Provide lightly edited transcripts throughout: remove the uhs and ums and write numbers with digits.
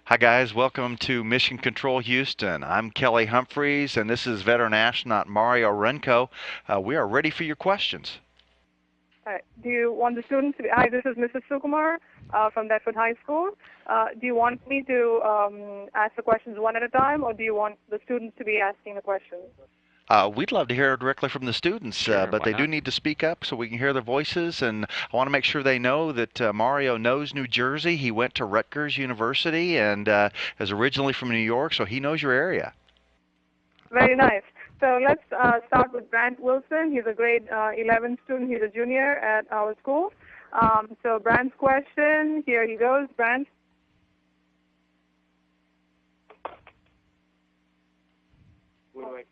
Hi, guys. Welcome to Mission Control Houston. I'm Kelly Humphreys, and this is veteran astronaut Mario Renko. We are ready for your questions. Do you want the students to be? Hi, this is Mrs. Sukumar from Bedford High School. Do you want me to ask the questions one at a time, or do you want the students to be asking the questions? We'd love to hear directly from the students, Sure, but why they do not? need to speak up so we can hear their voices. And I want to make sure they know that Mario knows New Jersey. He went to Rutgers University and is originally from New York, so he knows your area. Very nice. So let's start with Brant Wilson. He's a grade 11 student. He's a junior at our school. So Brant's question, here he goes. Brant. What do I see?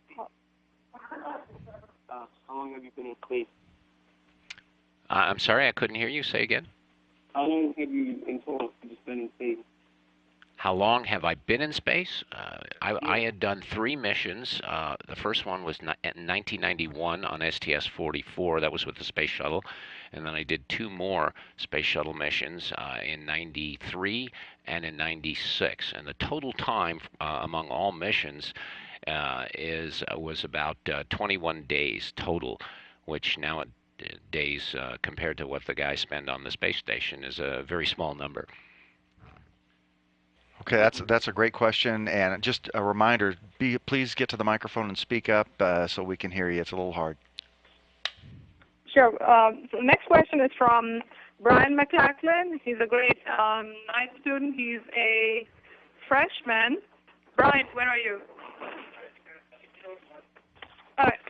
How long have you been in space? I'm sorry, I couldn't hear you. Say again. How long have you in total just been in space? How long have I been in space? I had done 3 missions. The first one was in 1991 on STS-44. That was with the space shuttle. And then I did 2 more space shuttle missions in 93 and in 96. And the total time among all missions was about 21 days total, which nowadays, compared to what the guys spend on the space station, is a very small number. Okay, that's a great question, and just a reminder: please get to the microphone and speak up so we can hear you. It's a little hard. Sure. So the next question is from Brian McLachlan. He's a grade 9 student. He's a freshman. Brian, where are you?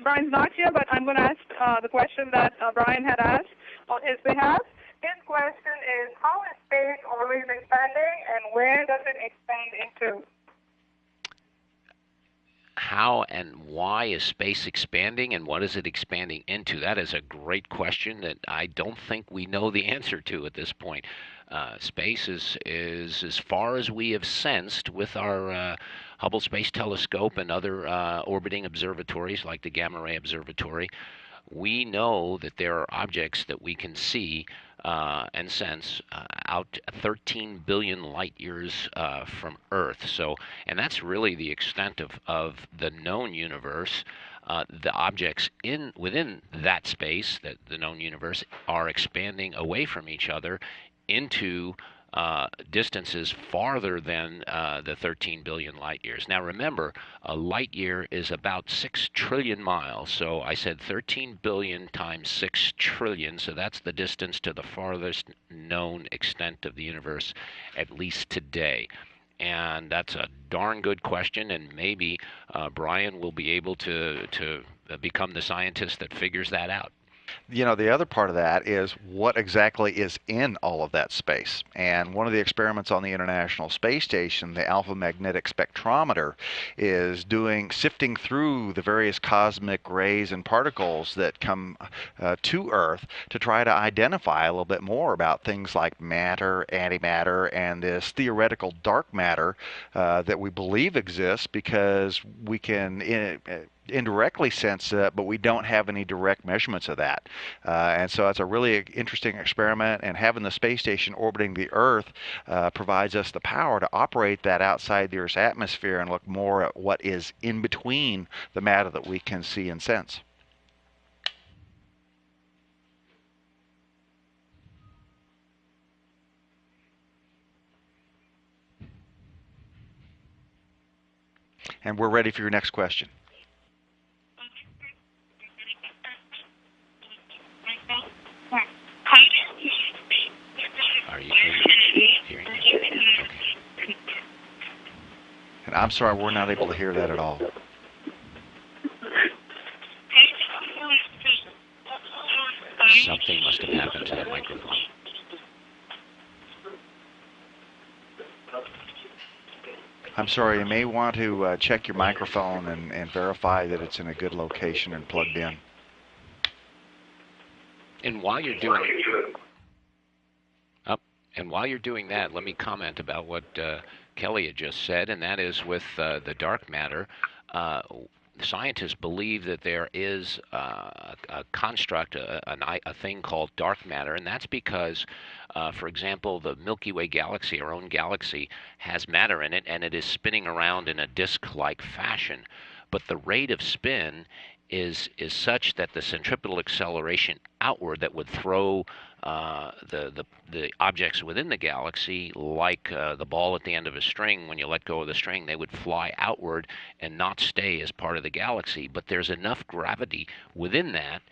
Brian's not here, but I'm going to ask the question that Brian had asked on his behalf. His question is, how is space always expanding, and where does it expand into? How and why is space expanding, and what is it expanding into? That is a great question that I don't think we know the answer to at this point. Space is as far as we have sensed with our Hubble Space Telescope and other orbiting observatories like the Gamma Ray Observatory. We know that there are objects that we can see and sense out 13 billion light years from Earth. And that's really the extent of the known universe. The objects within that space, the known universe, are expanding away from each other into distances farther than the 13 billion light years. Now remember, a light year is about 6 trillion miles. So I said 13 billion times 6 trillion. So that's the distance to the farthest known extent of the universe, at least today. And that's a darn good question. And maybe Brian will be able to become the scientist that figures that out. You know, the other part of that is what exactly is in all of that space. And one of the experiments on the International Space Station, the alpha magnetic spectrometer, is sifting through the various cosmic rays and particles that come to Earth to try to identify a little bit more about things like matter, antimatter, and this theoretical dark matter that we believe exists because we can indirectly sense it, but we don't have any direct measurements of that. And so it's a really interesting experiment, and having the space station orbiting the Earth provides us the power to operate that outside the Earth's atmosphere and look more at what is in between the matter that we can see and sense. And we're ready for your next question. Are you hearing me? Okay. And I'm sorry, we're not able to hear that at all. Something must have happened to the microphone. I'm sorry, you may want to check your microphone and verify that it's in a good location and plugged in. And while you're doing that, let me comment about what Kelly had just said, and that is with the dark matter. scientists believe that there is a construct, a thing called dark matter, and that's because, for example, the Milky Way galaxy, our own galaxy, has matter in it, and it is spinning around in a disk-like fashion. But the rate of spin is such that the centripetal acceleration outward that would throw the objects within the galaxy, like the ball at the end of a string, when you let go of the string, they would fly outward and not stay as part of the galaxy. But there's enough gravity within that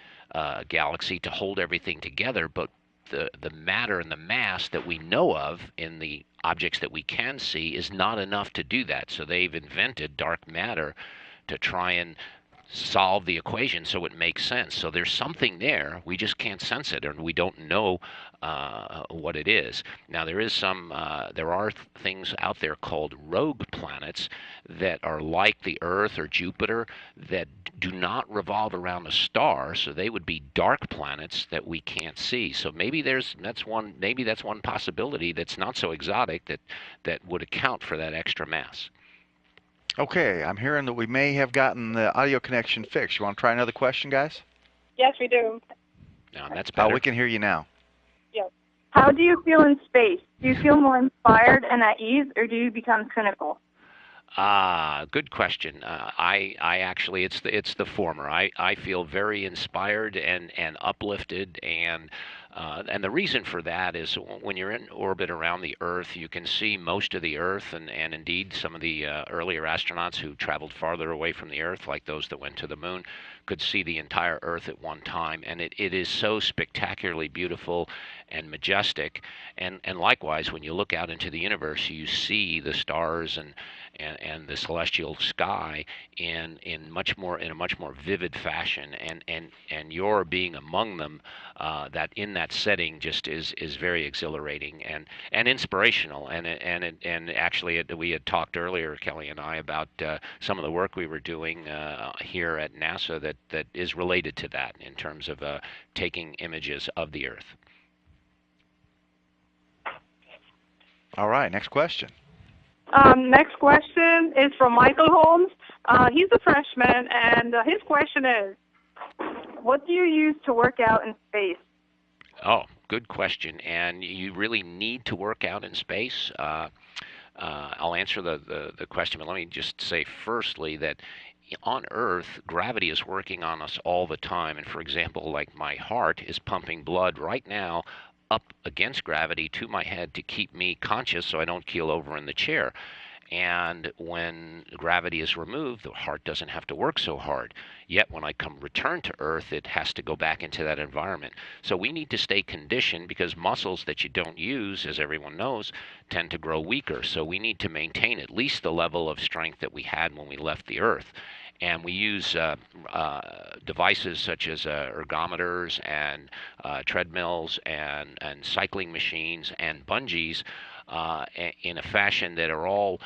galaxy to hold everything together. But the matter and the mass that we know of in the objects that we can see is not enough to do that. So they've invented dark matter to try and solve the equation so it makes sense. So there's something there. We just can't sense it, and we don't know what it is. Now there are things out there called rogue planets that are like the Earth or Jupiter that do not revolve around a star, so they would be dark planets that we can't see. So maybe that's one possibility that's not so exotic that would account for that extra mass. Okay, I'm hearing that we may have gotten the audio connection fixed. You want to try another question, guys? Yes, we do. Now that's better. We can hear you now. Yes. How do you feel in space? Do you feel more inspired and at ease, or do you become cynical? Good question. I actually, it's the former. I feel very inspired and uplifted, and the reason for that is when you're in orbit around the Earth, you can see most of the Earth, and indeed some of the earlier astronauts who traveled farther away from the Earth, like those that went to the moon, could see the entire Earth at one time, and it is so spectacularly beautiful and majestic. And likewise, when you look out into the universe, you see the stars and the celestial sky in a much more vivid fashion, and your being among them, that in that setting just is very exhilarating and inspirational. And actually we had talked earlier, Kelly and I, about some of the work we were doing here at NASA that is related to that in terms of taking images of the Earth. All right, next question. Next question is from Michael Holmes. He's a freshman, and his question is, what do you use to work out in space? Oh, good question. And you really need to work out in space. I'll answer the question, but let me just say firstly that on Earth, gravity is working on us all the time. And for example, like my heart is pumping blood right now up against gravity to my head to keep me conscious so I don't keel over in the chair. And when gravity is removed, the heart doesn't have to work so hard. Yet when I return to Earth, it has to go back into that environment. So we need to stay conditioned, because muscles that you don't use, as everyone knows, tend to grow weaker. So we need to maintain at least the level of strength that we had when we left the Earth. And we use devices such as ergometers and treadmills and cycling machines and bungees in a fashion that are all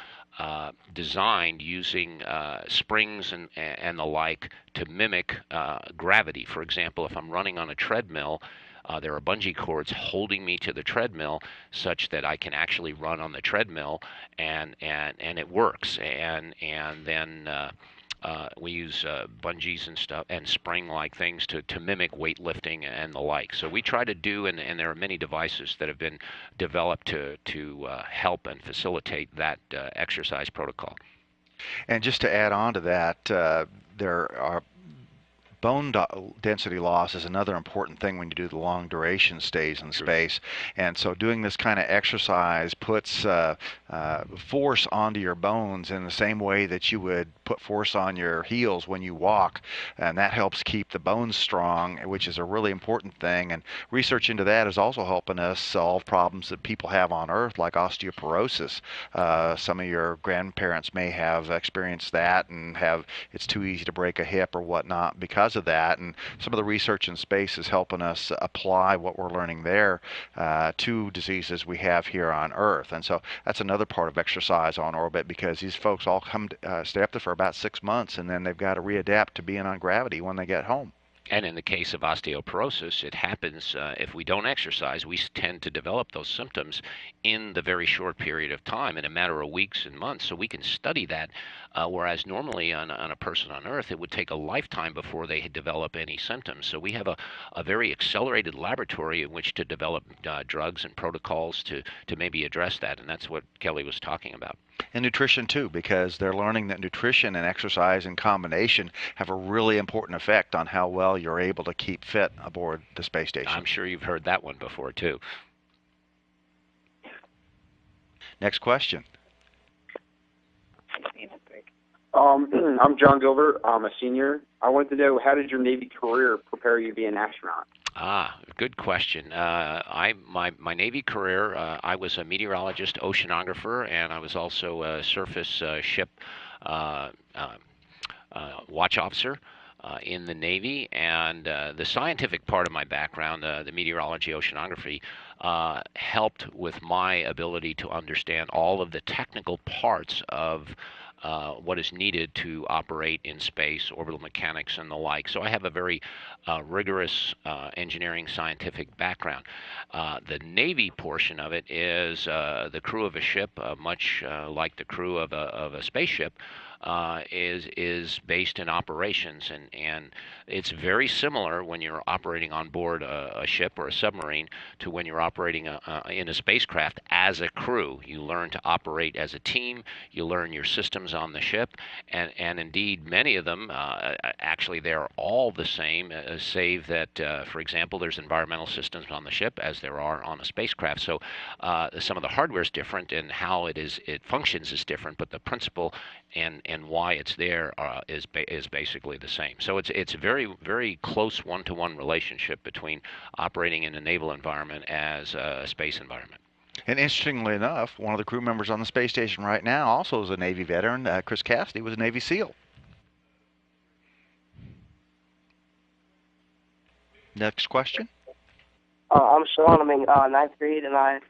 designed using springs and the like to mimic gravity. For example, if I'm running on a treadmill, there are bungee cords holding me to the treadmill such that I can actually run on the treadmill, and it works. And then we use bungees and stuff and spring-like things to mimic weightlifting and the like. So we try to do, and there are many devices that have been developed to help and facilitate that exercise protocol. And just to add on to that, there are bone density loss is another important thing when you do the long duration stays in space. And so doing this kind of exercise puts force onto your bones in the same way that you would put force on your heels when you walk, and that helps keep the bones strong, which is a really important thing. And research into that is also helping us solve problems that people have on Earth, like osteoporosis. Some of your grandparents may have experienced that and it's too easy to break a hip or whatnot because of that. And some of the research in space is helping us apply what we're learning there to diseases we have here on Earth. And so that's another part of exercise on orbit, because these folks all stay up there for about 6 months, and then they've got to readapt to being on gravity when they get home. And in the case of osteoporosis, it happens if we don't exercise, we tend to develop those symptoms in the very short period of time, in a matter of weeks and months. So we can study that, whereas normally on a person on Earth, it would take a lifetime before they develop any symptoms. So we have a very accelerated laboratory in which to develop drugs and protocols to maybe address that. And that's what Kelly was talking about. And nutrition too, because they're learning that nutrition and exercise in combination have a really important effect on how well you're able to keep fit aboard the space station. I'm sure you've heard that one before too. Next question. I'm John Gilbert. I'm a senior. I wanted to know, how did your Navy career prepare you to be an astronaut? Good question. My Navy career, I was a meteorologist, oceanographer, and I was also a surface ship watch officer in the Navy. And the scientific part of my background, the meteorology, oceanography, helped with my ability to understand all of the technical parts of what is needed to operate in space, orbital mechanics, and the like. So I have a very rigorous engineering scientific background. The Navy portion of it is the crew of a ship, much like the crew of a spaceship. Is based in operations, and it's very similar when you're operating on board a ship or a submarine to when you're operating in a spacecraft as a crew. You learn to operate as a team. You learn your systems on the ship, and indeed many of them actually they're all the same, save that for example there's environmental systems on the ship as there are on a spacecraft. So some of the hardware is different and how it functions is different, but the principle and why it's there is basically the same. So it's a very close one-to-one relationship between operating in a naval environment as a space environment. And interestingly enough, one of the crew members on the space station right now also is a Navy veteran. Chris Cassidy was a Navy SEAL. Next question. I'm Sean. I'm in ninth grade, and my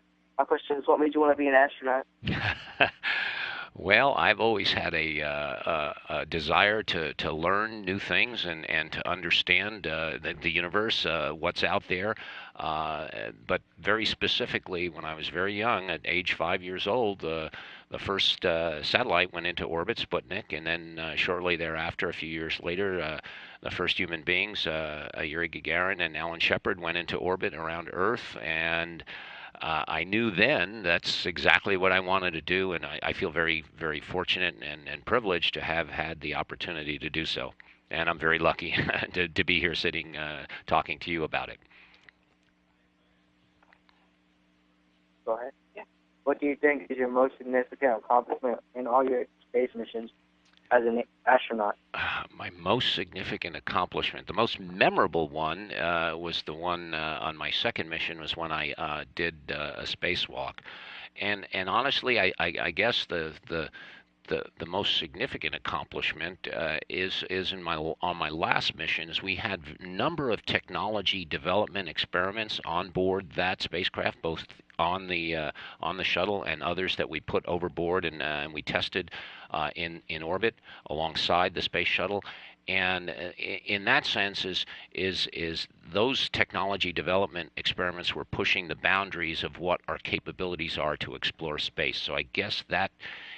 question is, what made you want to be an astronaut? Well, I've always had a desire to learn new things and to understand the universe, what's out there. But very specifically, when I was very young, at age 5 years old, the first satellite went into orbit, Sputnik, and then shortly thereafter, a few years later, the first human beings, Yuri Gagarin and Alan Shepard, went into orbit around Earth, and I knew then that's exactly what I wanted to do, and I feel very, very fortunate and privileged to have had the opportunity to do so. And I'm very lucky to be here sitting talking to you about it. Go ahead. Yeah. What do you think is your most significant accomplishment in all your space missions as an astronaut? My most significant accomplishment, the most memorable one, was the one on my second mission, was when I did a spacewalk. And honestly, I guess the most significant accomplishment is on my last mission. Is we had a number of technology development experiments on board that spacecraft, both on the shuttle and others that we put overboard and we tested in orbit alongside the space shuttle. And in that sense, is those technology development experiments were pushing the boundaries of what our capabilities are to explore space. So I guess that,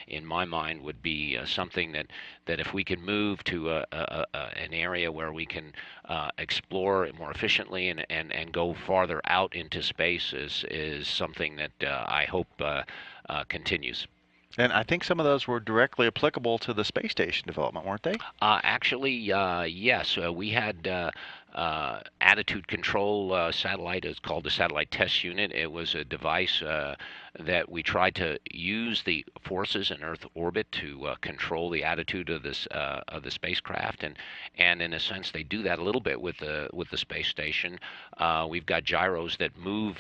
in my mind, would be something that if we can move to an area where we can explore it more efficiently and go farther out into space is something that I hope continues. And I think some of those were directly applicable to the space station development, weren't they? Actually, yes. We had attitude control satellite. It's called the Satellite Test Unit. It was a device that we tried to use the forces in Earth orbit to control the attitude of the spacecraft, and in a sense they do that a little bit with the space station. We've got gyros that move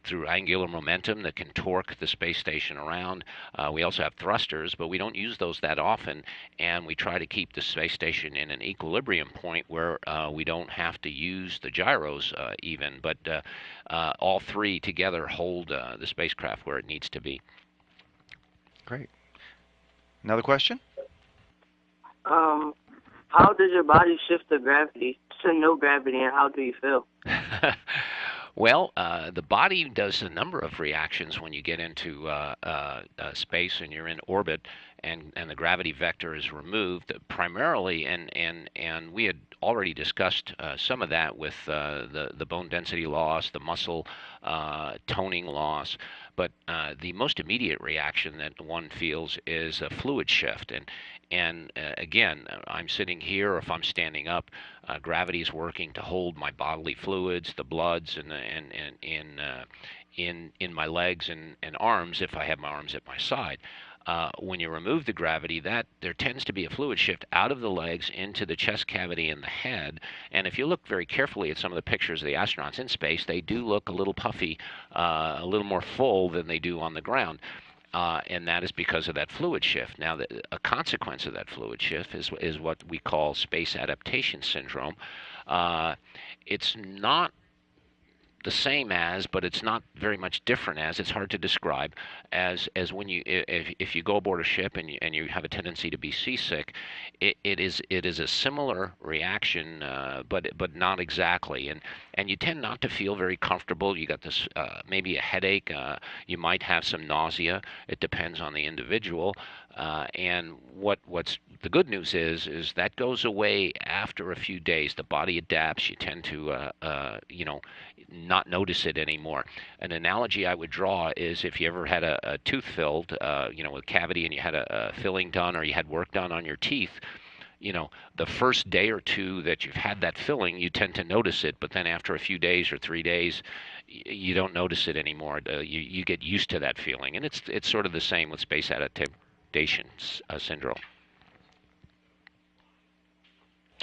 through angular momentum that can torque the space station around. We also have thrusters, but we don't use those that often, and we try to keep the space station in an equilibrium point where we don't have to use the gyros even, but all three together hold the spacecraft where it needs to be. Great. Another question? How does your body shift to gravity, to no gravity, and how do you feel? Well, the body does a number of reactions when you get into space and you're in orbit, and the gravity vector is removed primarily, and we had already discussed some of that with the bone density loss, the muscle toning loss. But the most immediate reaction that one feels is a fluid shift, and again, I'm sitting here, or if I'm standing up, gravity is working to hold my bodily fluids, the bloods, in my legs and arms if I have my arms at my side. When you remove the gravity, that there tends to be a fluid shift out of the legs into the chest cavity and the head. And if you look very carefully at some of the pictures of the astronauts in space, they do look a little puffy, a little more full than they do on the ground. And that is because of that fluid shift. Now, a consequence of that fluid shift is what we call space adaptation syndrome. It's not the same as, but it's not very much different as. It's hard to describe as when you if you go aboard a ship and you have a tendency to be seasick, it is a similar reaction, but not exactly. And you tend not to feel very comfortable. You got this maybe a headache. You might have some nausea. It depends on the individual. And what's the good news is that goes away after a few days. The body adapts. You tend to not notice it anymore. An analogy I would draw is if you ever had a tooth filled, with cavity, and you had a filling done, or you had work done on your teeth. The first day or two that you've had that filling, you tend to notice it, but then after a few days or 3 days, you don't notice it anymore. You get used to that feeling, and it's sort of the same with space adaptation syndrome.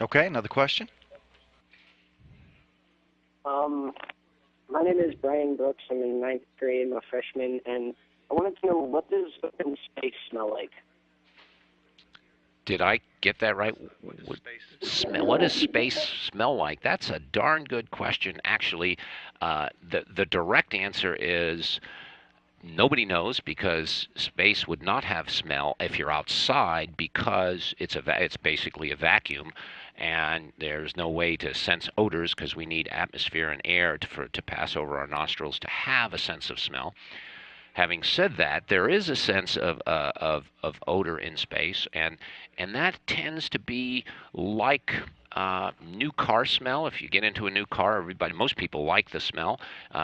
Okay, another question. My name is Brian Brooks. I'm in ninth grade. I'm a freshman, and I wanted to know, what does open space smell like? Did I get that right? What does space smell like? That's a darn good question. Actually, the direct answer is nobody knows, because space would not have smell if you're outside, because it's basically a vacuum, and there's no way to sense odors because we need atmosphere and air to pass over our nostrils to have a sense of smell. Having said that, there is a sense of odor in space, and that tends to be like new car smell. If you get into a new car, most people like the smell.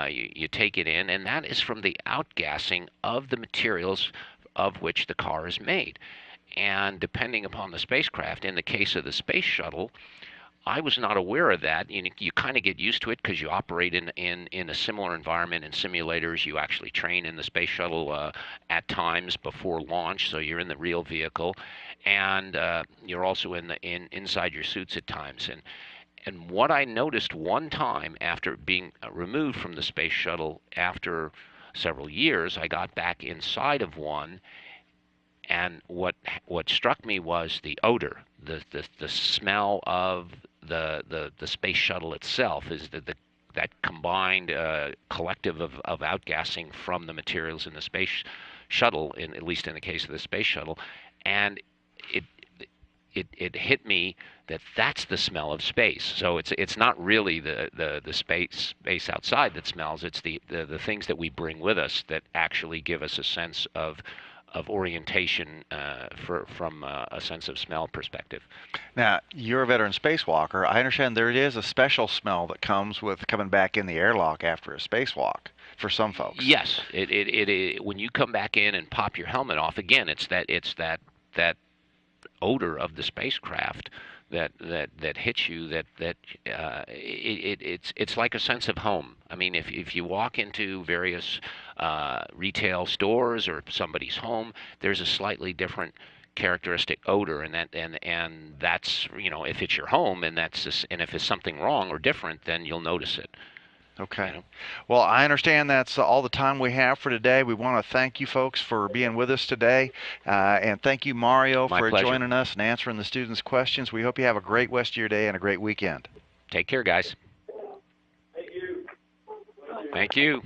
You take it in, and that is from the outgassing of the materials of which the car is made. And depending upon the spacecraft, in the case of the space shuttle, I was not aware of that. You kind of get used to it because you operate in a similar environment in simulators. You actually train in the space shuttle at times before launch, so you're in the real vehicle, and you're also inside your suits at times. And what I noticed one time after being removed from the space shuttle after several years, I got back inside of one. And what struck me was the odor, the smell of the space shuttle itself, is that combined collective of outgassing from the materials in the space shuttle, at least in the case of the space shuttle, and it hit me that that's the smell of space. So it's not really the space outside that smells. It's the things that we bring with us that actually give us a sense of orientation from a sense of smell perspective. Now, you're a veteran spacewalker. I understand there is a special smell that comes with coming back in the airlock after a spacewalk for some folks. Yes, it when you come back in and pop your helmet off, again, it's that odor of the spacecraft that hits you, it's like a sense of home. I mean, if you walk into various retail stores or somebody's home, there's a slightly different characteristic odor, and that's if it's your home, and if it's something wrong or different, then you'll notice it. Okay. Well, I understand that's all the time we have for today. We want to thank you folks for being with us today. And thank you, Mario, My for pleasure. joining us and answering the students' questions. We hope you have a great rest of your day and a great weekend. Take care, guys. Thank you.